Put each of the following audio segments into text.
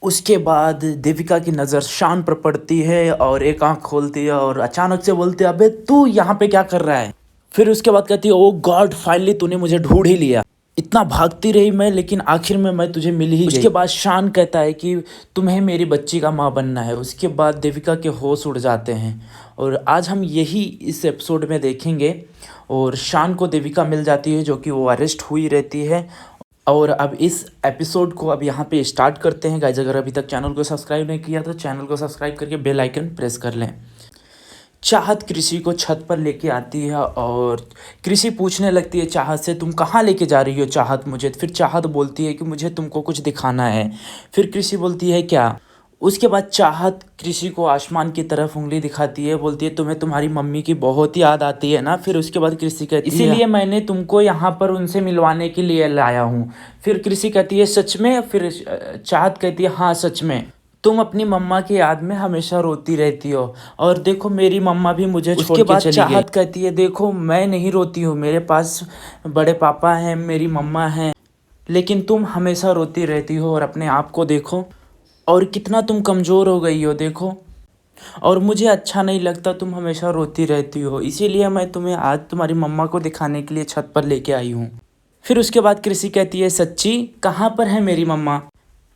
उसके बाद देविका की नज़र शान पर पड़ती है और एक आंख खोलती है और अचानक से बोलती है, अबे तू यहाँ पे क्या कर रहा है। फिर उसके बाद कहती है, ओ गॉड फाइनली तूने मुझे ढूंढ ही लिया। इतना भागती रही मैं, लेकिन आखिर में मैं तुझे मिल ही गई। उसके बाद शान कहता है कि तुम्हें मेरी बच्ची का माँ बनना है। उसके बाद देविका के होश उड़ जाते हैं और आज हम यही इस एपिसोड में देखेंगे। और शान को देविका मिल जाती है जो कि वो अरेस्ट हुई रहती है। और अब इस एपिसोड को अब यहाँ पे स्टार्ट करते हैं गाइज। अगर अभी तक चैनल को सब्सक्राइब नहीं किया तो चैनल को सब्सक्राइब करके बेल आइकन प्रेस कर लें। चाहत कृषि को छत पर लेके आती है और कृषि पूछने लगती है चाहत से, तुम कहाँ लेके जा रही हो चाहत मुझे। फिर चाहत बोलती है कि मुझे तुमको कुछ दिखाना है। फिर कृषि बोलती है क्या। उसके बाद चाहत कृषि को आसमान की तरफ उंगली दिखाती है, बोलती है तुम्हें तुम्हारी मम्मी की बहुत याद आती है ना। फिर उसके बाद कृषि कहती है इसीलिए मैंने तुमको यहाँ पर उनसे मिलवाने के लिए लाया हूँ। फिर कृषि कहती है सच में। फिर चाहत कहती है हाँ सच में, तुम अपनी मम्मा की याद में हमेशा रोती रहती हो और देखो मेरी मम्मा भी मुझे छोड़ के चली गई। चाहत कहती है देखो मैं नहीं रोती हूँ, मेरे पास बड़े पापा हैं, मेरी मम्मा हैं, लेकिन तुम हमेशा रोती रहती हो और अपने आप को देखो और कितना तुम कमज़ोर हो गई हो देखो। और मुझे अच्छा नहीं लगता तुम हमेशा रोती रहती हो, इसीलिए मैं तुम्हें आज तुम्हारी मम्मा को दिखाने के लिए छत पर लेके आई हूँ। फिर उसके बाद कृषि कहती है सच्ची, कहाँ पर है मेरी मम्मा।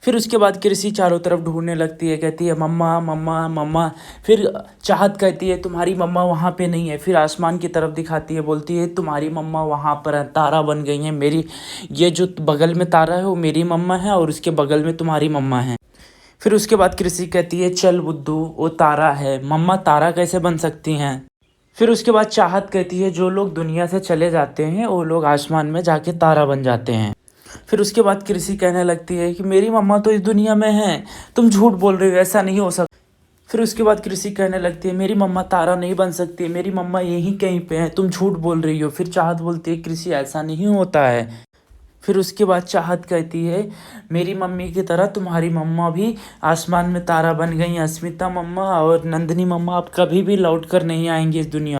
फिर उसके बाद कृषि चारों तरफ ढूंढने लगती है, कहती है मम्मा मम्मा मम्मा। फिर चाहत कहती है तुम्हारी मम्मा वहाँ पे नहीं है। फिर आसमान की तरफ दिखाती है, बोलती है तुम्हारी मम्मा वहाँ पर है, तारा बन गई है मेरी। ये जो बगल में तारा है वो मेरी मम्मा है और उसके बगल में तुम्हारी मम्मा है। फिर उसके बाद कृषि कहती है चल बुद्धू वो तारा है, मम्मा तारा कैसे बन सकती हैं। फिर उसके बाद चाहत कहती है जो लोग दुनिया से चले जाते हैं वो लोग आसमान में जाके तारा बन जाते हैं। फिर उसके बाद कृषि कहने लगती है कि मेरी मम्मा तो इस दुनिया में है, तुम झूठ बोल रही हो, ऐसा नहीं हो सकता। फिर उसके बाद कृषि कहने लगती है मेरी मम्मा तारा नहीं बन सकती, मेरी मम्मा यहीं कहीं पे है, तुम झूठ बोल रही हो। फिर चाहत बोलती है कृषि ऐसा नहीं होता है। फिर उसके बाद चाहत कहती है मेरी मम्मी की तरह तुम्हारी मम्मा भी आसमान में तारा बन गई। अस्मिता मम्मा और नंदिनी मम्मा अब कभी भी लौट कर नहीं आएंगी इस दुनिया।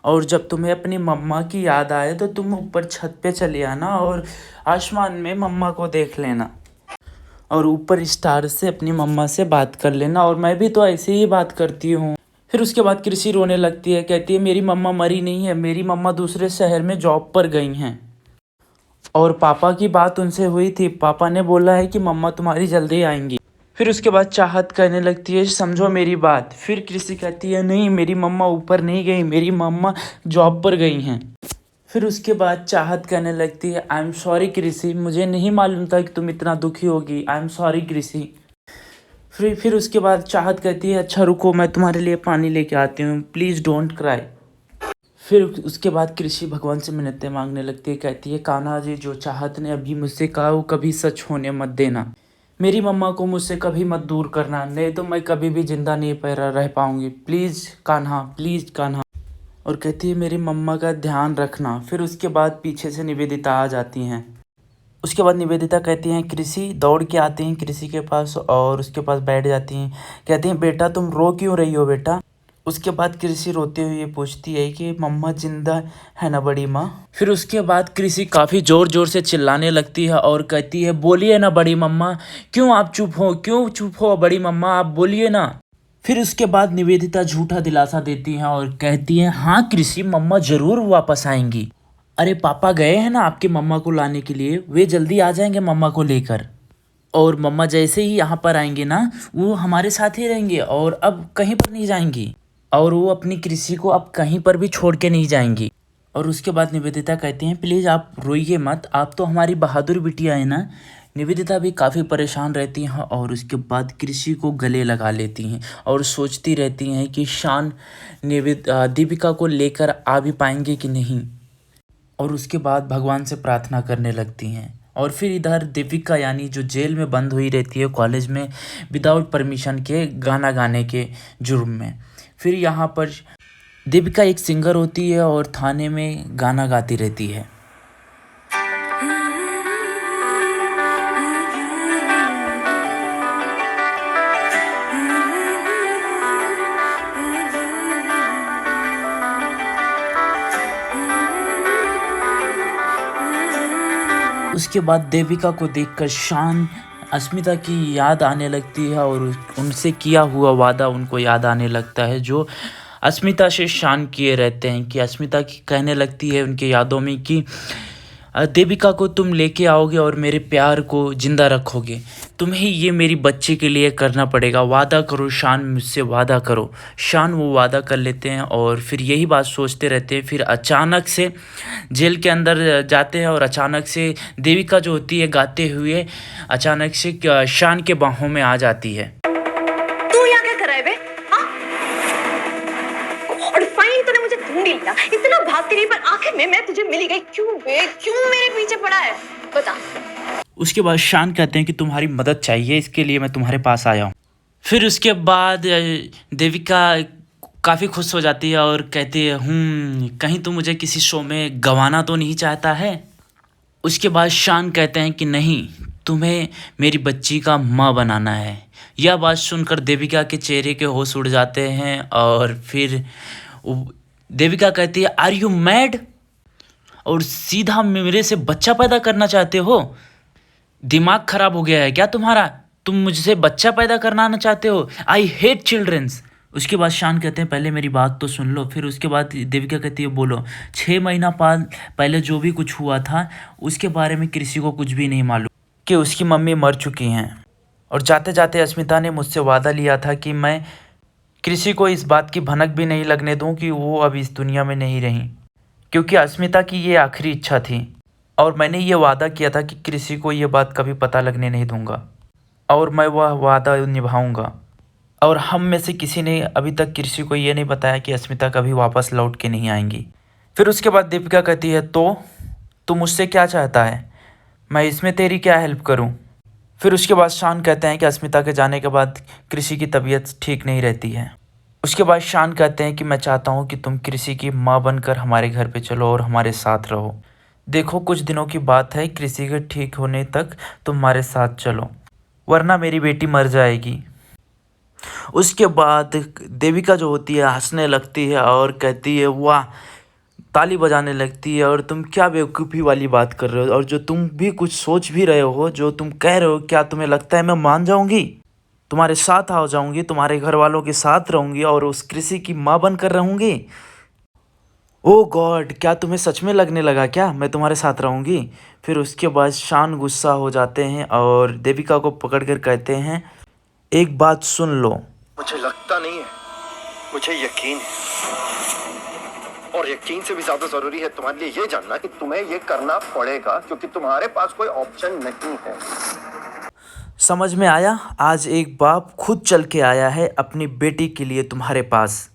और जब तुम्हें अपनी मम्मा की याद आए तो तुम ऊपर छत पे चले आना और आसमान में मम्मा को देख लेना और ऊपर स्टार से अपनी मम्मा से बात कर लेना, और मैं भी तो ऐसे ही बात करती हूँ। फिर उसके बाद कृषि रोने लगती है, कहती है मेरी मम्मा मरी नहीं है, मेरी मम्मा दूसरे शहर में जॉब पर गई हैं और पापा की बात उनसे हुई थी, पापा ने बोला है कि मम्मा तुम्हारी जल्दी आएंगी। फिर उसके बाद चाहत कहने लगती है समझो मेरी बात। फिर कृषि कहती है नहीं मेरी मम्मा ऊपर नहीं गई, मेरी मम्मा जॉब पर गई हैं। फिर उसके बाद चाहत कहने लगती है आई एम सॉरी कृषि, मुझे नहीं मालूम था कि तुम इतना दुखी होगी, आई एम सॉरी कृषि। फिर उसके बाद चाहत कहती है अच्छा रुको मैं तुम्हारे लिए पानी लेके आती हूँ, प्लीज़ डोंट क्राई। फिर उसके बाद कृषि भगवान से मिन्नतें मांगने लगती है, कहती है कान्हा जी जो चाहत ने अभी मुझसे कहा वो कभी सच होने मत देना, मेरी मम्मा को मुझसे कभी मत दूर करना, नहीं तो मैं कभी भी जिंदा नहीं रह पाऊंगी, प्लीज़ कान्हा प्लीज़ कान्हा। और कहती है मेरी मम्मा का ध्यान रखना। फिर उसके बाद पीछे से निवेदिता आ जाती हैं। उसके बाद निवेदिता कहती हैं कृषि, दौड़ के आती हैं कृषि के पास और उसके पास बैठ जाती हैं, कहती हैं बेटा तुम रो क्यों रही हो बेटा। उसके बाद कृषि रोते हुए पूछती है कि मम्मा जिंदा है ना बड़ी माँ। फिर उसके बाद कृषि काफ़ी ज़ोर ज़ोर से चिल्लाने लगती है और कहती है बोलिए ना बड़ी मम्मा, क्यों आप चुप हो, क्यों चुप हो बड़ी मम्मा, आप बोलिए ना। फिर उसके बाद निवेदिता झूठा दिलासा देती हैं और कहती हैं हाँ कृषि मम्मा ज़रूर वापस आएंगी, अरे पापा गए हैं ना आपकी मम्मा को लाने के लिए, वे जल्दी आ जाएंगे मम्मा को लेकर। और मम्मा जैसे ही यहाँ पर आएंगे ना वो हमारे साथ ही रहेंगे और अब कहीं पर नहीं जाएंगी, और वो अपनी कृषि को अब कहीं पर भी छोड़ के नहीं जाएंगी। और उसके बाद निवेदिता कहती हैं प्लीज़ आप रोइए मत, आप तो हमारी बहादुर बिटिया है ना। निवेदिता भी काफ़ी परेशान रहती हैं और उसके बाद कृषि को गले लगा लेती हैं और सोचती रहती हैं कि शान दीपिका को लेकर आ भी पाएंगे कि नहीं। और उसके बाद भगवान से प्रार्थना करने लगती हैं। और फिर इधर दीपिका यानी जो जेल में बंद हुई रहती है कॉलेज में विदाउट परमिशन के गाना गाने के जुर्म में। फिर यहाँ पर दीपिका एक सिंगर होती है और थाने में गाना गाती रहती है। उसके बाद देविका को देखकर शान अस्मिता की याद आने लगती है और उनसे किया हुआ वादा उनको याद आने लगता है जो अस्मिता से शान किए रहते हैं। कि अस्मिता की कहने लगती है उनके यादों में कि देविका को तुम लेके आओगे और मेरे प्यार को ज़िंदा रखोगे। तुम्हें ये मेरी बच्ची के लिए करना पड़ेगा, वादा करो शान, मुझसे वादा करो। शान वो वादा कर लेते हैं और फिर यही बात सोचते रहते हैं। फिर अचानक से जेल के अंदर जाते हैं और अचानक से देविका जो होती है गाते हुए अचानक से शान के बाहों में आ जाती है। तू यहाँ क्या कर रहा है बे? हाँ? और फाइनली तूने मुझे ढूंढ ही लिया। इतना भागती रही पर आखिर में मैं तुझे मिल गई। क्यों बे? क्यों मेरे पीछे पड़ा है? बता। उसके बाद शान कहते हैं कि तुम्हारी मदद चाहिए, इसके लिए मैं तुम्हारे पास आया हूँ। फिर उसके बाद देविका काफ़ी खुश हो जाती है और कहती है कहीं तू मुझे किसी शो में गंवाना तो नहीं चाहता है। उसके बाद शान कहते हैं कि नहीं, तुम्हें मेरी बच्ची का माँ बनाना है। यह बात सुनकर देविका के चेहरे के होश उड़ जाते हैं और फिर देविका कहती है आर यू मैड, और सीधा मेरे से बच्चा पैदा करना चाहते हो? दिमाग खराब हो गया है क्या तुम्हारा? तुम मुझसे बच्चा पैदा करना चाहते हो? I hate childrens. उसके बाद शान कहते हैं पहले मेरी बात तो सुन लो। फिर उसके बाद देविका कहती है बोलो। 6 महीना पहले जो भी कुछ हुआ था उसके बारे में किसी को कुछ भी नहीं मालूम कि उसकी मम्मी मर चुकी हैं। और जाते जाते अस्मिता ने मुझसे वादा लिया था कि मैं किसी को इस बात की भनक भी नहीं लगने दूं कि वो अब इस दुनिया में नहीं रही, क्योंकि अस्मिता की ये आखिरी इच्छा थी। और मैंने ये वादा किया था कि किसी को ये बात कभी पता लगने नहीं दूंगा और मैं वह वादा निभाऊंगा। और हम में से किसी ने अभी तक किसी को ये नहीं बताया कि अस्मिता कभी वापस लौट के नहीं आएंगी। फिर उसके बाद दीपिका कहती है तो तू मुझसे क्या चाहता है, मैं इसमें तेरी क्या हेल्प करूं? फिर उसके बाद शान कहते हैं कि अस्मिता के जाने के बाद कृषि की तबीयत ठीक नहीं रहती है। उसके बाद शान कहते हैं कि मैं चाहता हूं कि तुम कृषि की माँ बनकर हमारे घर पे चलो और हमारे साथ रहो। देखो कुछ दिनों की बात है, कृषि के ठीक होने तक तुम हमारे साथ चलो, वरना मेरी बेटी मर जाएगी। उसके बाद देविका जो होती है हंसने लगती है और कहती है वाह, ताली बजाने लगती है और तुम क्या बेवकूफ़ी वाली बात कर रहे हो, और जो तुम भी कुछ सोच भी रहे हो, जो तुम कह रहे हो, क्या तुम्हें लगता है मैं मान जाऊंगी? तुम्हारे साथ आ जाऊंगी, तुम्हारे घर वालों के साथ रहूंगी और उस कृषि की माँ बनकर रहूंगी। ओ गॉड, क्या तुम्हें सच में लगने लगा क्या मैं तुम्हारे साथ रहूंगी? फिर उसके बाद शान गुस्सा हो जाते हैं और देविका को पकड़कर कहते हैं एक बात सुन लो। मुझे लगता नहीं है, मुझे यकीन है, और यकीन से भी ज्यादा जरूरी है तुम्हारे लिए ये जानना कि तुम्हें ये करना पड़ेगा क्योंकि तुम्हारे पास कोई ऑप्शन नहीं है। समझ में आया? आज एक बाप खुद चल के आया है अपनी बेटी के लिए तुम्हारे पास,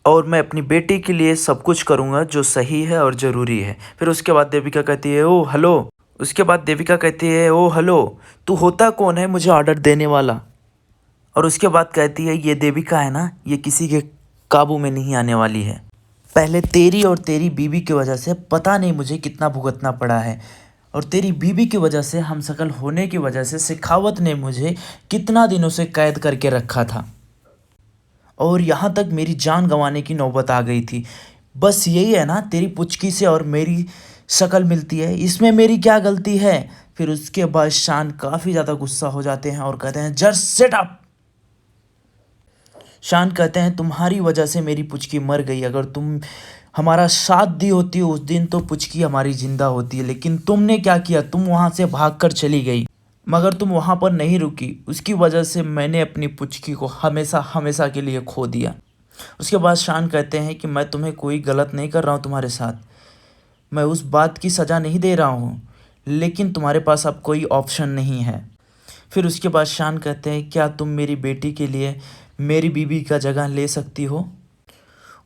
और मैं अपनी बेटी के लिए सब कुछ करूँगा जो सही है और ज़रूरी है। फिर उसके बाद देविका कहती है ओ हेलो। उसके बाद देविका कहती है ओ हेलो, तू होता कौन है मुझे ऑर्डर देने वाला? और उसके बाद कहती है ये देविका है ना, ये किसी के काबू में नहीं आने वाली है। पहले तेरी और तेरी बीबी की वजह से पता नहीं मुझे कितना भुगतना पड़ा है, और तेरी बीबी की वजह से, हम शकल होने की वजह से शेखावत ने मुझे कितना दिनों से कैद करके रखा था, और यहाँ तक मेरी जान गंवाने की नौबत आ गई थी। बस यही है ना, तेरी पुचकी से और मेरी शक्ल मिलती है, इसमें मेरी क्या गलती है? फिर उसके बाद शान काफ़ी ज़्यादा गुस्सा हो जाते हैं और कहते हैं जस्ट सिट अप। शान कहते हैं तुम्हारी वजह से मेरी पुचकी मर गई, अगर तुम हमारा साथ दी होती उस दिन तो पुचकी हमारी ज़िंदा होती है, लेकिन तुमने क्या किया, तुम वहाँ से भागकर चली गई। मगर तुम वहाँ पर नहीं रुकी, उसकी वजह से मैंने अपनी पुचकी को हमेशा हमेशा के लिए खो दिया। उसके बाद शान कहते हैं कि मैं तुम्हें कोई गलत नहीं कर रहा हूँ तुम्हारे साथ, मैं उस बात की सज़ा नहीं दे रहा हूँ, लेकिन तुम्हारे पास अब कोई ऑप्शन नहीं है। फिर उसके बाद शान कहते हैं क्या तुम मेरी बेटी के लिए मेरी बीबी का जगह ले सकती हो?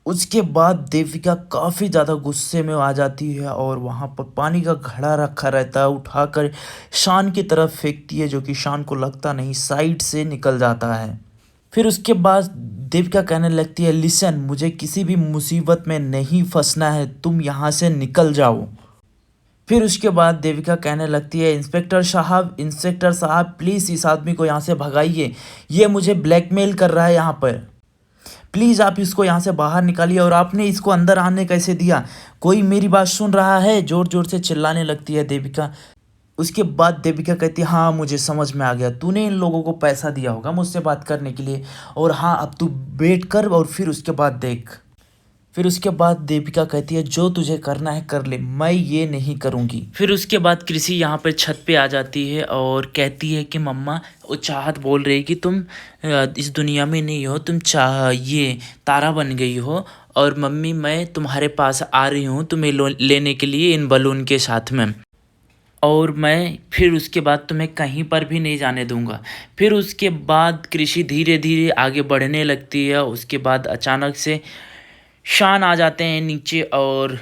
उसके बाद देविका काफ़ी ज़्यादा गुस्से में आ जाती है और वहाँ पर पानी का घड़ा रखा रहता है, उठाकर शान की तरफ फेंकती है, जो कि शान को लगता नहीं साइड से निकल जाता है। फिर उसके बाद देविका कहने लगती है लिसन, मुझे किसी भी मुसीबत में नहीं फंसना है, तुम यहाँ से निकल जाओ। फिर उसके बाद देविका कहने लगती है इंस्पेक्टर साहब प्लीज़ इस आदमी को यहाँ से भगाइए, ये मुझे ब्लैकमेल कर रहा है यहाँ पर, प्लीज़ आप इसको यहाँ से बाहर निकालिए। और आपने इसको अंदर आने कैसे दिया? कोई मेरी बात सुन रहा है? ज़ोर ज़ोर से चिल्लाने लगती है देविका। उसके बाद देविका कहती है हाँ मुझे समझ में आ गया, तूने इन लोगों को पैसा दिया होगा मुझसे बात करने के लिए, और हाँ अब तू वेट कर और फिर उसके बाद देख। फिर उसके बाद देविका कहती है जो तुझे करना है कर ले, मैं ये नहीं करूँगी। फिर उसके बाद कृषि यहाँ पे छत पे आ जाती है और कहती है कि मम्मा, वो चाहत बोल रही है कि तुम इस दुनिया में नहीं हो, तुम ये तारा बन गई हो, और मम्मी मैं तुम्हारे पास आ रही हूँ तुम्हें लेने के लिए इन बलून के साथ में, और मैं फिर उसके बाद तुम्हें कहीं पर भी नहीं जाने दूंगा। फिर उसके बाद कृषि धीरे धीरे आगे बढ़ने लगती है। उसके बाद अचानक से शान आ जाते हैं नीचे और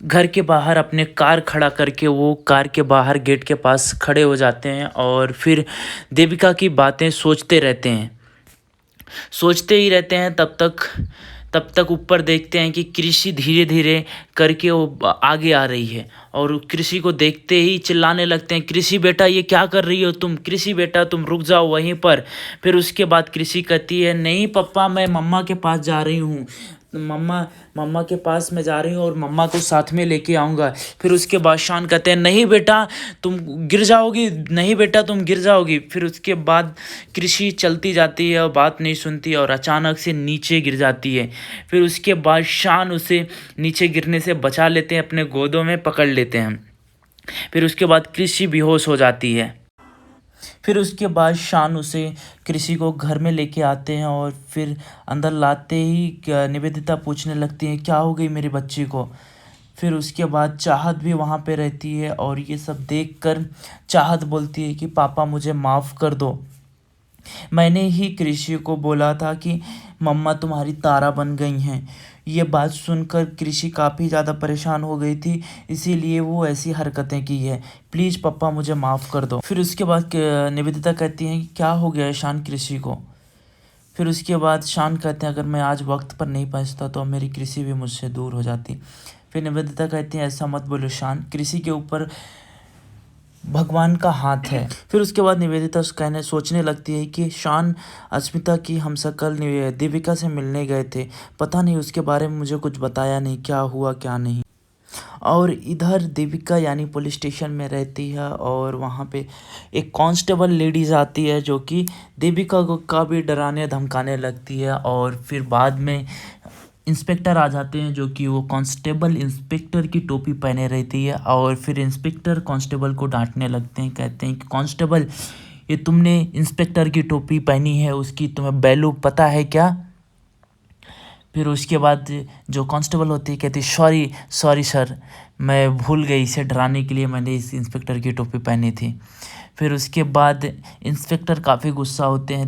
घर के बाहर अपने कार खड़ा करके वो कार के बाहर गेट के पास खड़े हो जाते हैं और फिर देविका की बातें सोचते रहते हैं, सोचते ही रहते हैं। तब तक ऊपर देखते हैं कि कृषि धीरे धीरे करके वो आगे आ रही है और कृषि को देखते ही चिल्लाने लगते हैं, कृषि बेटा ये क्या कर रही हो तुम, कृषि बेटा तुम रुक जाओ वहीं पर। फिर उसके बाद कृषि कहती है नहीं पापा मैं मम्मा के पास जा रही हूँ, मम्मा के पास मैं जा रही हूँ और मम्मा को साथ में लेके आऊँगा। फिर उसके बाद शान कहते हैं नहीं बेटा तुम गिर जाओगी, नहीं बेटा तुम गिर जाओगी। फिर उसके बाद कृषि चलती जाती है और बात नहीं सुनती और अचानक से नीचे गिर जाती है। फिर उसके बाद शान उसे नीचे गिरने से बचा लेते हैं, अपने गोदों में पकड़ लेते हैं। फिर उसके बाद कृषि बेहोश हो जाती है। फिर उसके बाद शान उसे कृषि को घर में लेके आते हैं और फिर अंदर लाते ही निवेदिता पूछने लगती है क्या हो गई मेरी बच्ची को। फिर उसके बाद चाहत भी वहाँ पे रहती है और ये सब देखकर चाहत बोलती है कि पापा मुझे माफ़ कर दो, मैंने ही कृषि को बोला था कि मम्मा तुम्हारी तारा बन गई हैं। ये बात सुनकर कृषि काफ़ी ज़्यादा परेशान हो गई थी, इसीलिए वो ऐसी हरकतें की है, प्लीज़ पापा मुझे माफ़ कर दो। फिर उसके बाद निवेदिता कहती हैं कि क्या हो गया है शान कृषि को। फिर उसके बाद शान कहते हैं अगर मैं आज वक्त पर नहीं पहुंचता तो मेरी कृषि भी मुझसे दूर हो जाती। फिर निवेदिता कहती हैं ऐसा मत बोलो शान, कृषि के ऊपर भगवान का हाथ है। फिर उसके बाद निवेदिता सोचने लगती है कि शान अस्मिता की हमशक्ल देविका से मिलने गए थे, पता नहीं उसके बारे में मुझे कुछ बताया नहीं, क्या हुआ क्या नहीं। और इधर देविका यानी पुलिस स्टेशन में रहती है और वहाँ पे एक कांस्टेबल लेडीज़ आती है जो कि देविका को काफ़ी डराने धमकाने लगती है। और फिर बाद में इंस्पेक्टर आ जाते हैं जो कि वो कांस्टेबल इंस्पेक्टर की टोपी पहने रहती है और फिर इंस्पेक्टर कांस्टेबल को डांटने लगते हैं, कहते हैं कि कांस्टेबल ये तुमने इंस्पेक्टर की टोपी पहनी है उसकी तुम्हें वैल्यू पता है क्या। फिर उसके बाद जो कांस्टेबल होती है कहती सॉरी सर, मैं भूल गई, इसे डराने के लिए मैंने इस इंस्पेक्टर की टोपी पहनी थी। फिर उसके बाद इंस्पेक्टर काफ़ी गुस्सा होते हैं।